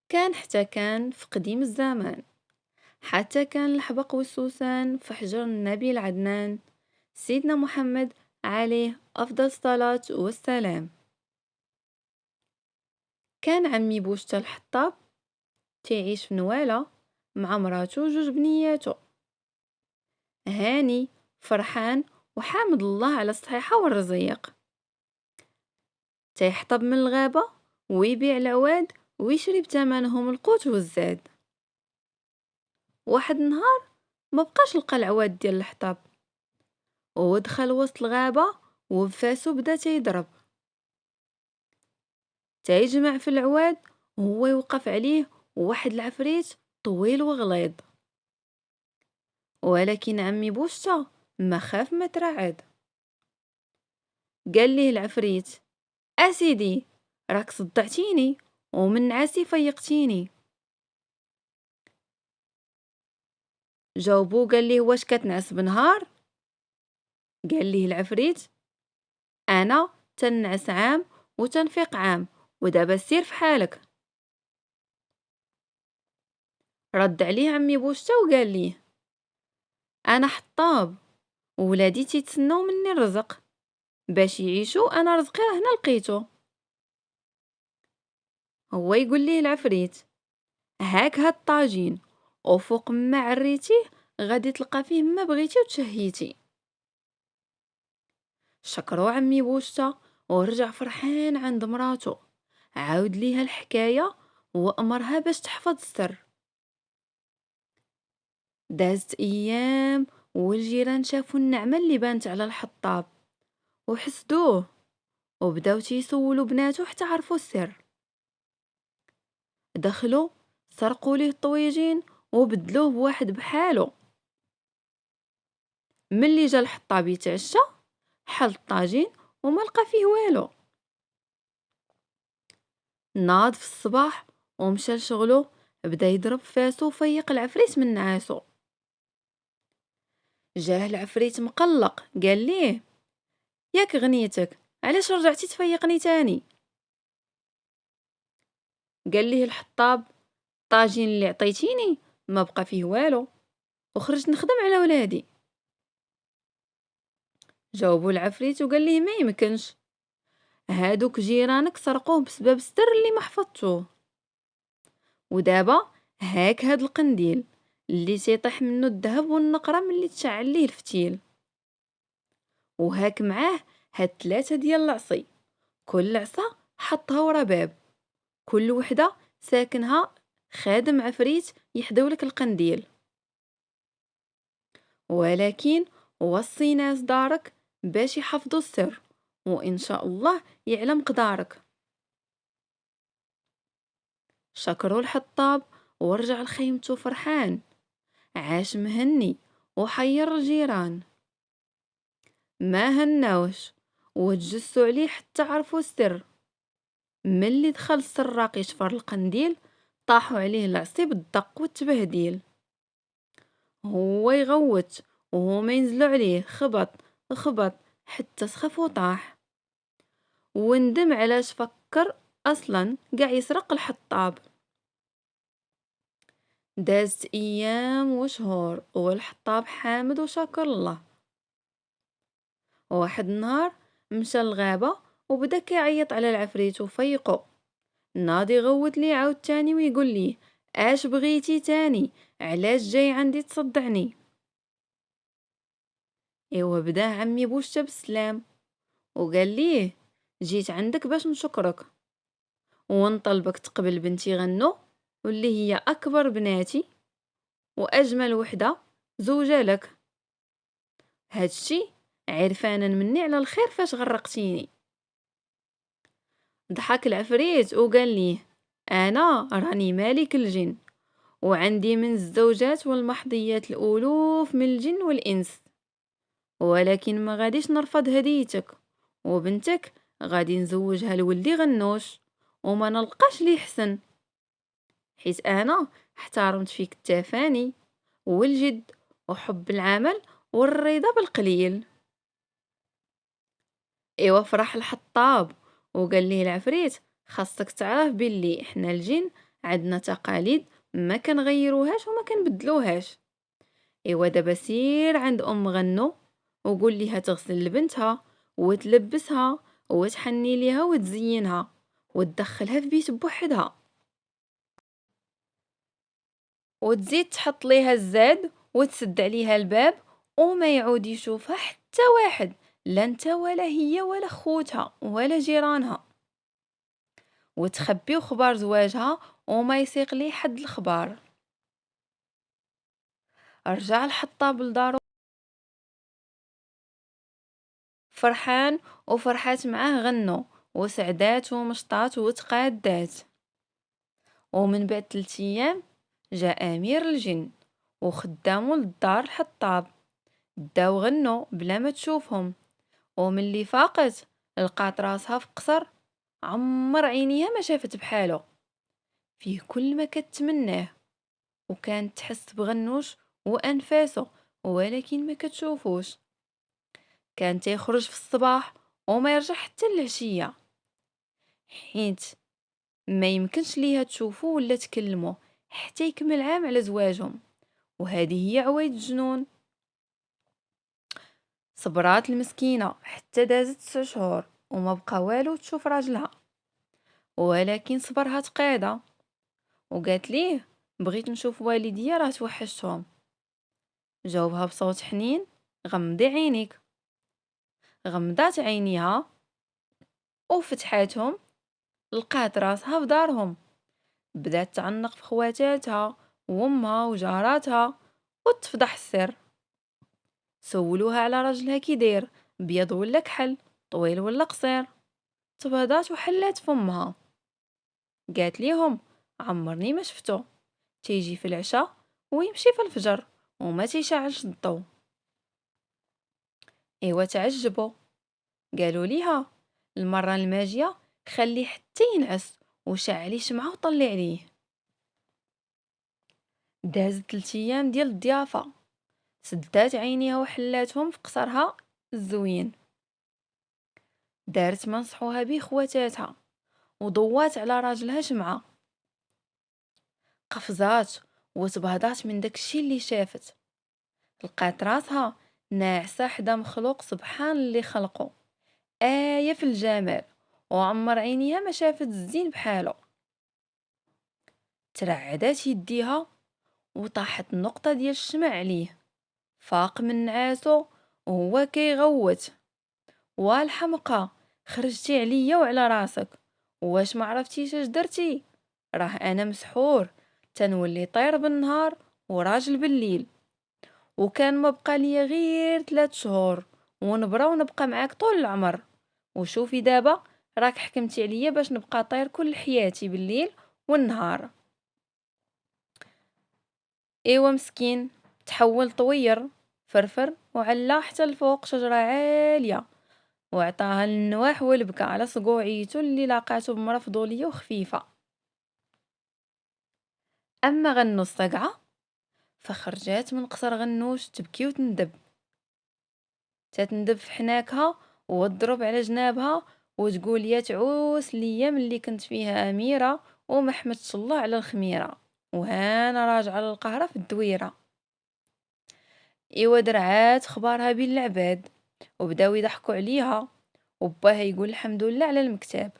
كان حتى كان في قديم الزمان، حتى كان الحبق والسوسان في حجر النبي العدنان، سيدنا محمد عليه أفضل الصلاة والسلام. كان عمي بوشتا الحطاب تعيش في نوالة مع مراته وجوج بنياتو، هاني فرحان وحامد الله على الصحيحة والرزيق. تيحطب من الغابة ويبيع العواد ويشري بثمنهم القوت والزاد. واحد النهار مبقاش لقى العواد ديال الحطاب، وهو دخل وسط الغابة وبفاسو بدا تيضرب، تيجمع في العواد وهو يوقف عليه واحد العفريت طويل وغليظ. ولكن عمي بوشتا ما خاف ما ترعد. قال ليه العفريت: اسيدي راك صدعتيني ومن عاسي فيقتيني. جاوبو قال ليه: واش كتنعس بنهار؟ قال ليه العفريت: انا تنعس عام وتنفيق عام، ودابا سير في حالك. رد عليه عمي بوشتا وقال ليه: انا حطاب وولادي تيتسناو مني الرزق، باش يعيشوا انا رزقي راه هنا لقيتو. هو يقول ليه العفريت: هاك هاد الطاجين، وفوق ما عريتيه غادي تلقى فيه ما بغيتي وتشهيتي. شكرو عمي بوشتا ورجع فرحان عند مراتو، عاود ليها الحكاية وأمرها باش تحفظ السر. دازت أيام والجيران شافوا النعمة اللي بانت على الحطاب وحسدوه، وبداو تيسولوا بناتو حتى عرفوا السر. دخلوا سرقوا ليه الطويجين وبدلوه بواحد بحالو. ملي جا الحطاب يتعشى حل الطاجين وما لقى فيه والو. ناض في الصباح ومشى لشغلو، بدا يضرب فاسو وفيق العفريت من نعاسو. جاه العفريت مقلق قال ليه: ياك غنيتك علاش رجعتي تفيقني تاني؟ قال ليه الحطاب: الطاجين اللي عطيتيني ما بقى فيه والو وخرجت نخدم على ولادي. جاوبو العفريت وقال ليه: ما يمكنش، هادوك جيرانك سرقوه بسبب السر اللي ما حفظتوه، ودابا هاك هاد القنديل اللي تيطيح منه الذهب والنقرة ملي تشعل ليه الفتيل، وهاك معاه هاد 3 ديال العصي، كل عصا حطها ورا باب، كل وحدة ساكنها خادم عفريت يحدولك القنديل. ولكن وصي ناس دارك باش يحفظوا السر، وإن شاء الله يعلم قدارك. شكروا الحطاب ورجع لخيمته فرحان، عاش مهني وحير الجيران. ما هناوش وتجسوا عليه حتى عرفوا السر. ملي دخل السراق يشفر القنديل طاحوا عليه العصي بالدق والتبهديل. هو يغوت وهما ينزلوا عليه خبط خبط حتى سخف وطاح، وندم علاش فكر اصلا قاع يسرق الحطاب. دازت ايام وشهور والحطاب حامد وشاكر الله. واحد النهار مشى للغابة وبدا كيعيط على العفريت وفيقو. ناضي يغوت ليه عاود تاني ويقول ليه: اش بغيتي تاني؟ علاش جاي عندي تصدعني؟ ايوا بداه عمي بوشتا بالسلام وقال ليه: جيت عندك باش نشكرك ونطلبك تقبل بنتي غنو، واللي هي اكبر بناتي واجمل وحده زوجة لك. هادشي عرفانا مني على الخير فاش غرقتيني. ضحك العفريت وقال ليه: انا راني مالك الجن، وعندي من الزوجات والمحظيات الالوف من الجن والانس، ولكن ما غاديش نرفض هديتك، وبنتك غادي نزوجها لولدي غنوش وما نلقاش لي حسن، حيت انا احترمت فيك التفاني والجد وحب العمل والرضا بالقليل. ايوا فرح الحطاب وقال ليه العفريت: خاصك تعرف باللي احنا الجن عندنا تقاليد ما كنغيروهاش وما كنبدلوهاش. ايوا دابا سير عند غنو وقول ليها تغسل لبنتها وتلبسها وتحني ليها وتزينها وتدخلها في بيت بوحدها، وتزيد تحط ليها الزاد وتسد عليها الباب وما يعود يشوفها حتى واحد، لا انت ولا هي ولا خوتها ولا جيرانها، وتخبيو خبار زواجها وما يسيق ليه حد الخبار. رجع الحطاب لدارو فرحان، وفرحات معاه غنو وسعدات ومشطات وتقادات. ومن بعد 3 ايام جاء امير الجن وخدامو للدار الحطاب، داو غنو بلا ما تشوفهم، وملي فاقت لقات راسها في قصر عمر عينيها ما شافت بحالو، فيه كل ما كتمناه، وكانت تحس بغنوش وانفاسه ولكن ما كتشوفوش. كان تيخرج في الصباح وما يرجع حتى العشية، حيت ما يمكنش ليها تشوفو ولا تكلمو حتى يكمل عام على زواجهم. وهذه هي عوايد الجنون. صبرات المسكينة حتى دازت 9 شهور وما بقى والو تشوف راجلها، ولكن صبرها تقاضى، وقالت ليه بغيت نشوف والديا راه توحشتهم. جاوبها بصوت حنين غمضي عينيك. غمضات عينيها وفتحاتهم، لقات راسها في دارهم. بدات تعنق في خواتاتها وامها وجاراتها وتفضح السر. سولوها على راجلها كي داير، بيض ولا كحل، طويل ولا قصير. تبهضات وحلات فمها، قالت ليهم عمرني ما شفتو، تيجي في العشاء ويمشي في الفجر وما تيشعلش الضو. ايوا تعجبوا، قالوا ليها المرة الماجية خليه حتى ينعس وشعلي شمعة وطلي عليه. دازت 3 ايام ديال الضيافة، سدات عينيها وحلاتهم في قصرها الزوين. دارت ما نصحوها بيه خواتاتها وضوات على راجلها شمعة. قفزات وتبهضات من داكشي اللي شافت، لقات راسها ناعسة حدا مخلوق سبحان اللي خلقه، آية في الجمال، وعمر عينيها ما شافت الزين بحاله. ترعدات يديها وطاحت نقطة ديال الشمع عليه، فاق من نعاسو وهو كيغوت. والحمقى خرجتي عليا وعلى راسك، واش ما عرفتيش اش درتي؟ راه انا مسحور، تنولي طير بالنهار وراجل بالليل، وكان ما بقى ليا غير 3 شهور ونبرا ونبقى معاك طول العمر. وشوفي دابا راك حكمتي عليا باش نبقى طير كل حياتي بالليل والنهار. ايوا مسكين تحول طوير فرفر وعلا حتى لفوق شجرة عالية، وعطاها النواح والبكا على صقوعيتو اللي لاقاتو بمرا فضولية وخفيفة. اما غنو الصقعة فخرجات من قصر غنوش تبكي وتندب، تتندب في حناكها وتضرب على جنابها وتقول يا تعوس ليا ملي كنت فيها اميرة وما حمدتش الله على الخميرة، وهانا راجعة للقهرة في الدويرة. ايوا درعات خبارها بين العباد وبداو يضحكوا عليها، وباها يقول الحمد لله على المكتاب.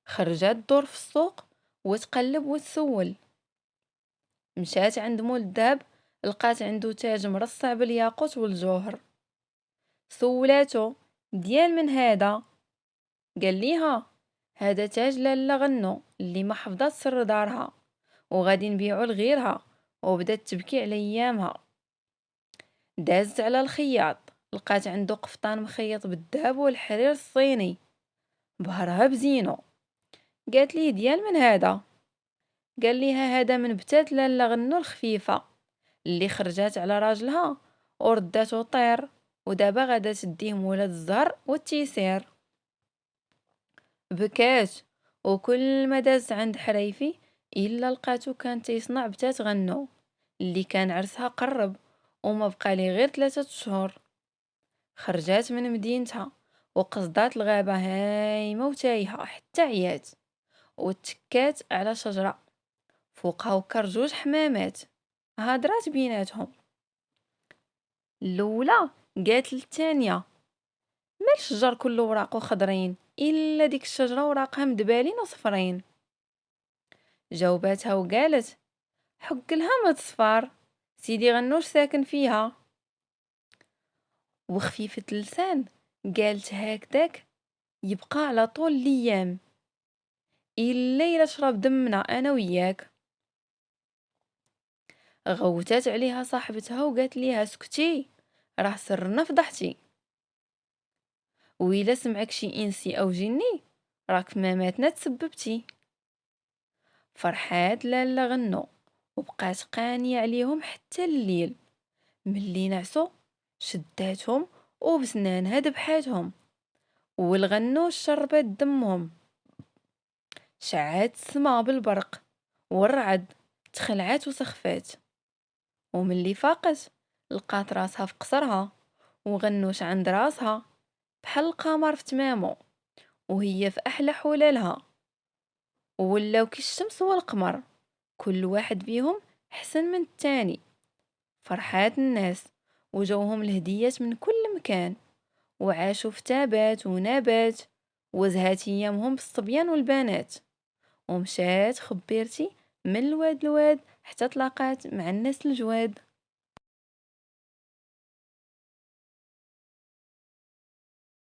خرجت دور في السوق وتقلب وتسول. مشات عند مول الذهب، لقات عنده تاج مرصع بالياقوت والجوهر. سولاتو ديال من هذا؟ قال ليها هذا تاج لاله غنو اللي ما حفظت سر دارها وغادي نبيعو لغيرها. وبدات تبكي على ايامها. دازت على الخياط، لقات عنده قفطان مخيط بالذهب والحرير الصيني، بهرها بزينو. قالت ليه ديال من هذا؟ قال ليها هذا من بتات لاله غنو الخفيفه اللي خرجات على راجلها ورداتو طير، ودابا غادا تديه ولاد الزهر والتيسير. بكات، وكل ما داز عند حريفي الا لقاتو كان تيصنع بتات غنو اللي كان عرسها قرب وما بقى لي غير 3 شهور. خرجات من مدينتها وقصدات الغابة هايمة وتايهة حتى عيات، وتكات على شجرة فوقها وكر جوج حمامات هضرات بيناتهم. الاولى قالت للثانيه: مال الشجر كله وراقه خضرين الا ديك الشجره وراقها مدبالين وصفرين. جاوباتها وقالت: حق لها ما تصفار، سيدي غنوش ساكن فيها. وخفيفة اللسان قالت: هكداك يبقى على طول الايام الا شرب دمنا انا وياك. غوتات عليها صاحبتها وقالت ليها: اسكتي، راه سرنا فضحتي، وإلا سمعك شي انسي او جني راك ما ماتنا تسببتي. فرحات لالا غنو وبقات قانية عليهم حتى الليل. ملي نعسو شداتهم وبسنانها دبحاتهم، والغنوش شربت دمهم. شعات السما بالبرق والرعد تخلعات وسخفات. وملي فاقت لقات راسها في قصرها، وغنوش عند راسها بحال القمر في تمامو، وهي في احلى حلالها. ولاو كي الشمس والقمر، كل واحد بيهم حسن من التاني. فرحات الناس وجوهم الهديات من كل مكان، وعاشوا في تابات ونبات، وزهات ايامهم بالصبيان والبنات. ومشات خبيرتي من الواد لواد حتى تلاقات مع الناس الجواد.